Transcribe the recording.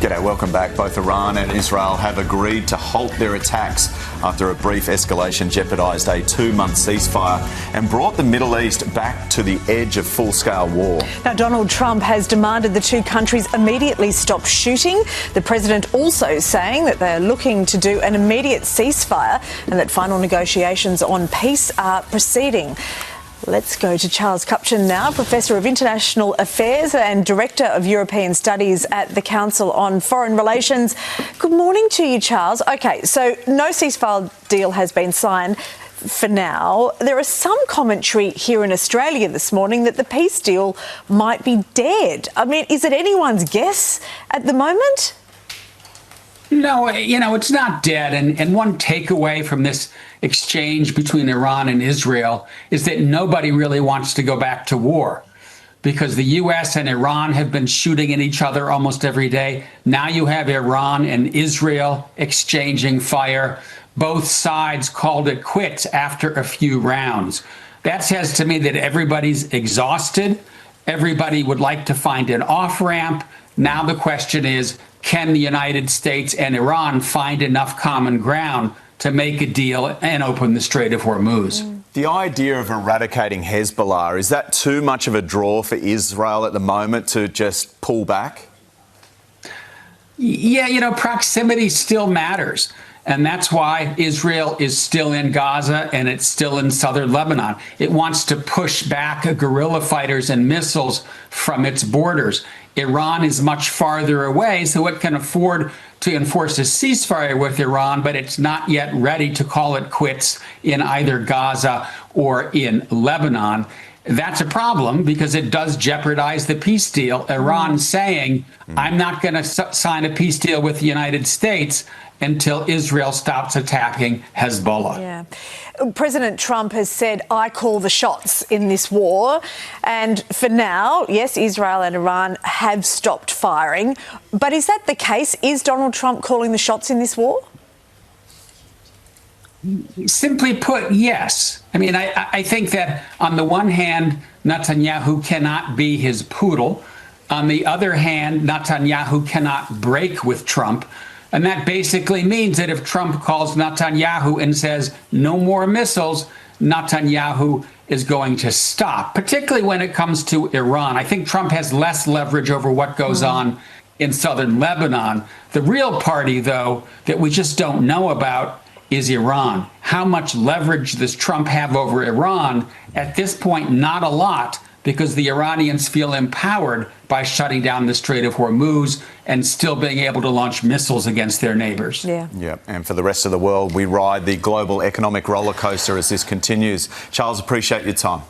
G'day, welcome back. Both Iran and Israel have agreed to halt their attacks after a brief escalation jeopardised a 2-month ceasefire and brought the Middle East back to the edge of full-scale war. Now, Donald Trump has demanded the two countries immediately stop shooting. The president also saying that they're looking to do an immediate ceasefire and that final negotiations on peace are proceeding. Let's go to Charles Kupchan now, Professor of International Affairs and Director of European Studies at the Council on Foreign Relations. Good morning to you, Charles. OK, so no ceasefire deal has been signed for now. There is some commentary here in Australia this morning that the peace deal might be dead. I mean, is it anyone's guess at the moment? No, it's not dead. And one takeaway from this exchange between Iran and Israel is that nobody really wants to go back to war because the U.S. and Iran have been shooting at each other almost every day. Now you have Iran and Israel exchanging fire. Both sides called it quits after a few rounds. That says to me that everybody's exhausted. Everybody would like to find an off-ramp. Now the question is, can the United States and Iran find enough common ground to make a deal and open the Strait of Hormuz? The idea of eradicating Hezbollah, is that too much of a draw for Israel at the moment to just pull back? Yeah, proximity still matters. And that's why Israel is still in Gaza and it's still in southern Lebanon. It wants to push back guerrilla fighters and missiles from its borders. Iran is much farther away, so it can afford to enforce a ceasefire with Iran, but it's not yet ready to call it quits in either Gaza or in Lebanon. That's a problem because it does jeopardize the peace deal. Iran saying, I'm not going to sign a peace deal with the United States until Israel stops attacking Hezbollah. Yeah. President Trump has said, I call the shots in this war. And for now, yes, Israel and Iran have stopped firing. But is that the case? Is Donald Trump calling the shots in this war? Simply put, yes. I mean, I think that on the one hand, Netanyahu cannot be his poodle. On the other hand, Netanyahu cannot break with Trump. And that basically means that if Trump calls Netanyahu and says no more missiles, Netanyahu is going to stop, particularly when it comes to Iran. I think Trump has less leverage over what goes on in southern Lebanon. The real party, though, that we just don't know about is Iran. How much leverage does Trump have over Iran? At this point, not a lot, because the Iranians feel empowered by shutting down the Strait of Hormuz and still being able to launch missiles against their neighbors. Yeah, and for the rest of the world, we ride the global economic roller coaster as this continues. Charles, appreciate your time.